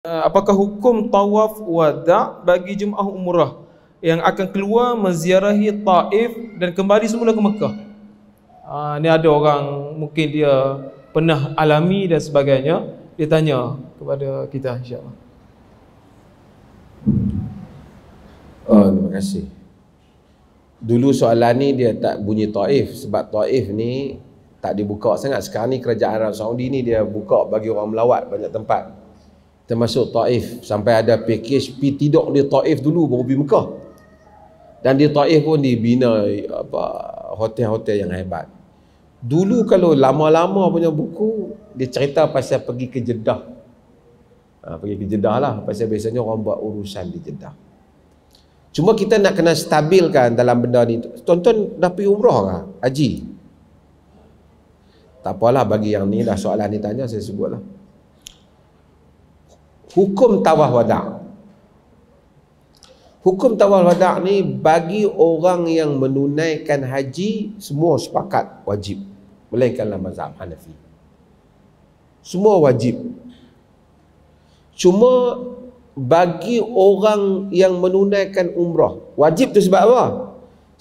Apakah hukum tawaf wada' bagi jemaah umrah yang akan keluar menziarahi Taif dan kembali semula ke Mekah? Ni ada orang mungkin dia pernah alami dan sebagainya, dia tanya kepada kita, insya-Allah. Terima kasih. Dulu soalan ni dia tak bunyi Taif, sebab Taif ni tak dibuka sangat. Sekarang ni kerajaan Arab Saudi ni dia buka bagi orang melawat banyak tempat, termasuk Taif. Sampai ada package pergi tidur di Taif dulu baru pergi Mekah. Dan di Taif pun dibina hotel-hotel yang hebat. Dulu kalau lama-lama punya buku, dia cerita pasal pergi ke Jeddah. Pergi ke Jeddah lah, pasal biasanya orang buat urusan di Jeddah. Cuma kita nak kena stabilkan dalam benda ni. Tuan-tuan dah pergi umrah ke? Haji? Tak apalah, bagi yang ni dah soalan ni tanya, saya sebutlah. Hukum tawaf wada'. Hukum tawaf wada' ni bagi orang yang menunaikan haji, semua sepakat wajib, melainkan dalam mazhab Hanafi. Semua wajib. Cuma bagi orang yang menunaikan umrah, wajib tu sebab apa?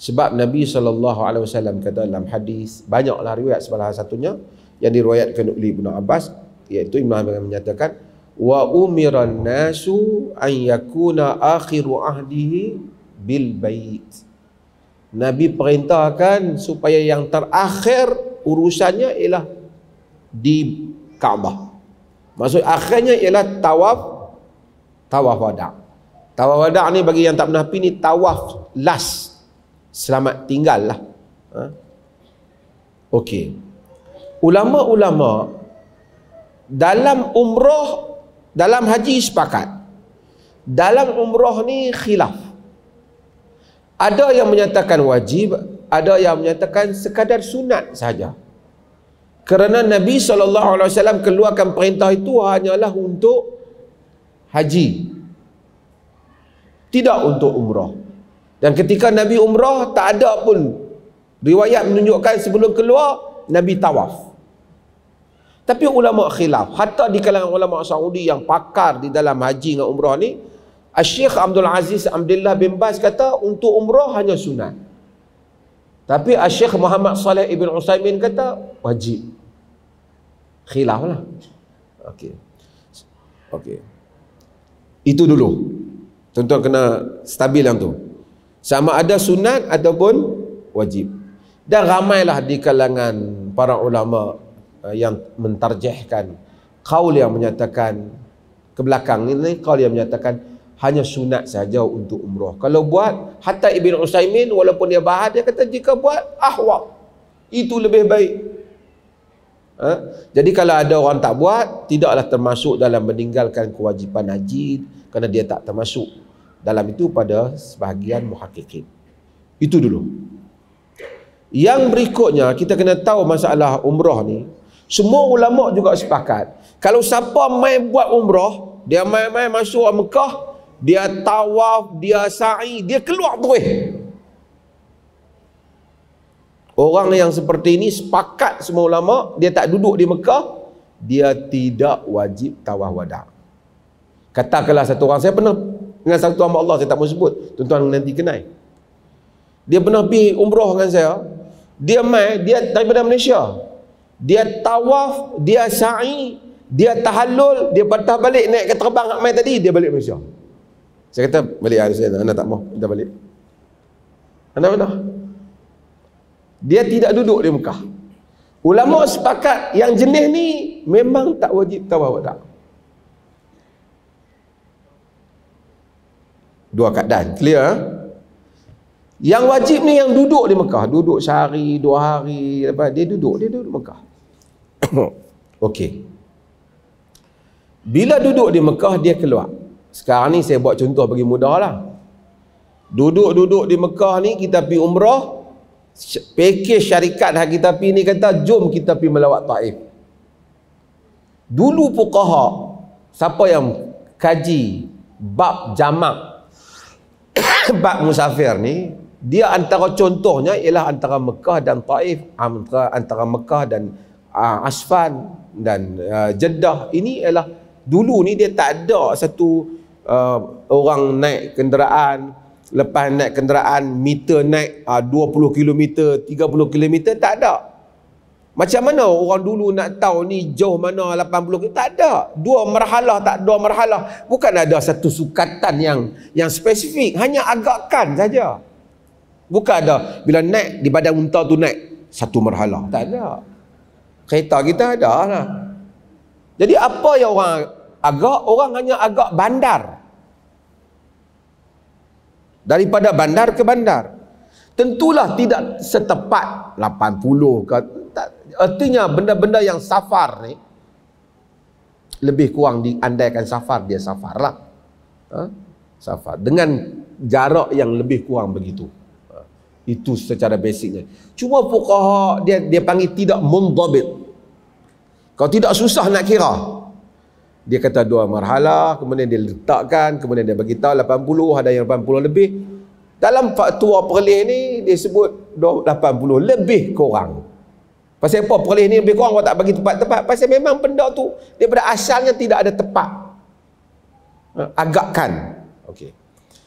Sebab Nabi SAW kata dalam hadis, banyaklah riwayat, salah satunya yang diriwayatkan oleh Ibnu Abbas, iaitu Ibnu Abbas menyatakan, wa umiran nasu an yakuna akhiru ahdihi bil bait. Nabi perintahkan supaya yang terakhir urusannya ialah di Kaabah. Maksud akhirnya ialah tawaf wada'. Tawaf wada' ni bagi yang tak pernah pergi ni tawaf last, selamat tinggal lah. Okey. Ulama-ulama dalam umrah, dalam haji sepakat. Dalam umrah ni khilaf. Ada yang menyatakan wajib, ada yang menyatakan sekadar sunat saja. Kerana Nabi SAW keluarkan perintah itu hanyalah untuk haji, tidak untuk umrah. Dan ketika Nabi umrah, tak ada pun riwayat menunjukkan sebelum keluar Nabi tawaf. Tapi ulama khilaf, hatta di kalangan ulama Saudi yang pakar di dalam haji dengan umrah ni, Syekh Abdul Aziz Abdullah bin Baz kata untuk umrah hanya sunat. Tapi Syekh Muhammad Saleh Ibn Utsaimin kata wajib. Khilaf lah. Okey. Itu dulu. Tuan-tuan kena stabil yang tu. Sama ada sunat ataupun wajib. Dan ramailah di kalangan para ulama yang mentarjihkan qaul yang menyatakan ke belakang ini, qaul yang menyatakan hanya sunat saja untuk umrah. Kalau buat, hatta Ibn Utsaimin walaupun dia bahas, dia kata jika buat ahwat, itu lebih baik. Jadi kalau ada orang tak buat, tidaklah termasuk dalam meninggalkan kewajipan haji, kerana dia tak termasuk dalam itu pada sebahagian muhakkikin. Itu dulu. Yang berikutnya, kita kena tahu masalah umrah ni, semua ulama juga sepakat. Kalau siapa main buat umrah, dia main-main masuk Mekah, dia tawaf, dia sa'i, dia keluar terus. Orang yang seperti ini sepakat semua ulama, dia tak duduk di Mekah, dia tidak wajib tawaf wada'. Katakanlah satu orang, saya pernah dengan satu hamba Allah, saya tak mau sebut, tuan-tuan nanti kenal. Dia pernah pergi umrah dengan saya. Dia main, dia daripada Malaysia, dia tawaf, dia sa'i, dia tahallul, dia patah balik naik ke terbang hak main tadi, dia balik Malaysia. Saya kata balik, saya anda tak mau, kita balik. Anda mana? Dia tidak duduk di Mekah. Ulama sepakat yang jenis ni memang tak wajib tawaf wada'. Dua keadaan, clear? Yang wajib ni yang duduk di Mekah, duduk sehari, 2 hari, lepas dia duduk Mekah. Okey. Bila duduk di Mekah, dia keluar. Sekarang ni saya buat contoh bagi mudah lah. Duduk di Mekah ni, kita pergi umrah, package syarikat yang kita pergi ni kata, jom kita pergi melawat Taif. Dulu fuqaha, siapa yang kaji bab jamak, bab musafir ni, dia antara contohnya ialah antara Mekah dan Taif, antara Mekah dan Asfan dan Jeddah. Ini ialah Dulu ni dia tak ada satu orang naik kenderaan, lepas naik kenderaan meter naik 20 km, 30 km, tak ada. Macam mana orang dulu nak tahu ni jauh mana 80 km? Tak ada. Dua marhalah. Bukan ada satu sukatan yang spesifik, hanya agakkan saja. Bukan ada bila naik di badan unta tu naik satu marhalah. Tak ada. Kereta kita ada lah. Jadi apa yang orang agak? Orang hanya agak bandar. Daripada bandar ke bandar. Tentulah tidak setepat 80 ke. Artinya benda-benda yang safar ni lebih kurang diandaikan safar, dia safar lah. Safar. Dengan jarak yang lebih kurang begitu. Itu secara basicnya. Cuma fuqaha dia panggil tidak mundabit. Kalau tidak susah nak kira. Dia kata 2 marhalah, kemudian dia letakkan, kemudian dia bagi tahu 80, ada yang 80 lebih. Dalam fatwa perleh ni dia sebut 80 lebih kurang. Pasal apa perleh ni lebih kurang, orang tak bagi tepat-tepat? Pasal memang benda tu daripada asalnya tidak ada tepat. Agakkan. Okey.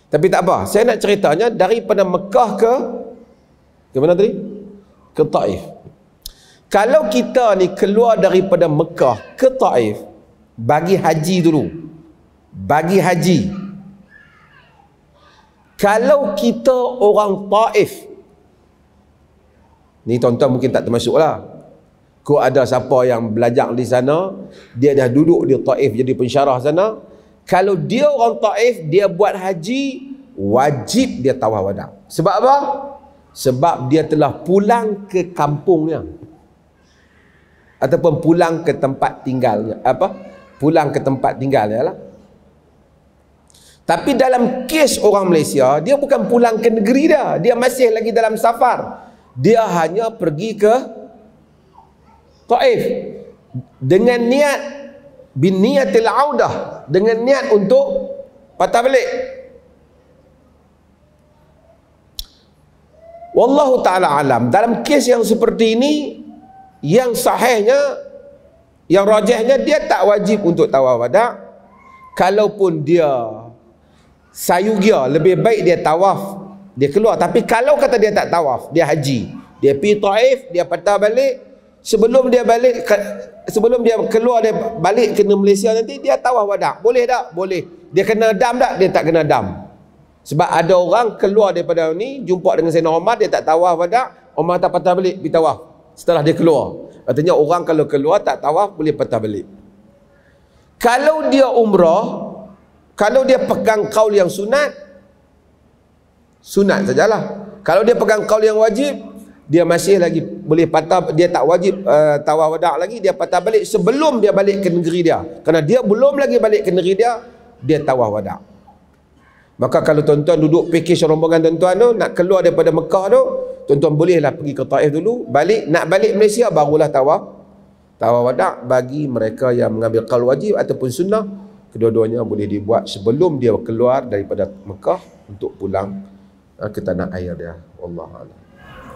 Tapi tak apa, saya nak ceritanya daripada Mekah ke mana tadi? Ke Taif. Kalau kita ni keluar daripada Mekah ke Taif, bagi haji dulu. Bagi haji. Kalau kita orang Taif, ni tuan-tuan mungkin tak termasuk lah. Kau ada siapa yang belajar di sana, dia dah duduk di Taif jadi pensyarah sana. Kalau dia orang Taif, dia buat haji, wajib dia tawaf wada. Sebab apa? Sebab dia telah pulang ke kampungnya. Ataupun pulang ke tempat tinggalnya. Pulang ke tempat tinggalnya lah. Tapi dalam kes orang Malaysia, dia bukan pulang ke negeri dia. Dia masih lagi dalam safar. Dia hanya pergi ke Taif dengan niat bin niyatil audah, dengan niat untuk patah balik. Wallahu ta'ala alam. Dalam kes yang seperti ini, yang sahihnya, yang rajihnya, dia tak wajib untuk tawaf wada. Kalaupun dia sayugia, lebih baik dia tawaf, dia keluar. Tapi kalau kata dia tak tawaf, dia haji, dia pergi Taif, dia patah balik, sebelum dia balik, sebelum dia keluar, dia balik ke Malaysia nanti, dia tawaf wada. Boleh tak? Boleh. Dia kena dam tak? Dia tak kena dam. Sebab ada orang keluar daripada ni, jumpa dengan Sayyidina Umar, dia tak tawaf wada, Umar tak patah balik, pergi tawaf setelah dia keluar. Artinya orang kalau keluar tak tawaf, boleh patah balik. Kalau dia umrah, kalau dia pegang kaul yang sunat sajalah. Kalau dia pegang kaul yang wajib, dia masih lagi boleh patah, dia tak wajib tawaf wada lagi, dia patah balik sebelum dia balik ke negeri dia. Kerana dia belum lagi balik ke negeri dia, dia tawaf wada. Maka kalau tuan-tuan duduk package rombongan tuan-tuan tu, nak keluar daripada Mekah tu, tuan-tuan bolehlah pergi ke Taif dulu, balik, nak balik Malaysia barulah tawaf wada. Bagi mereka yang mengambil qaul wajib ataupun sunnah, kedua-duanya boleh dibuat sebelum dia keluar daripada Mekah untuk pulang ke tanah air dia. Wallahu a'lam.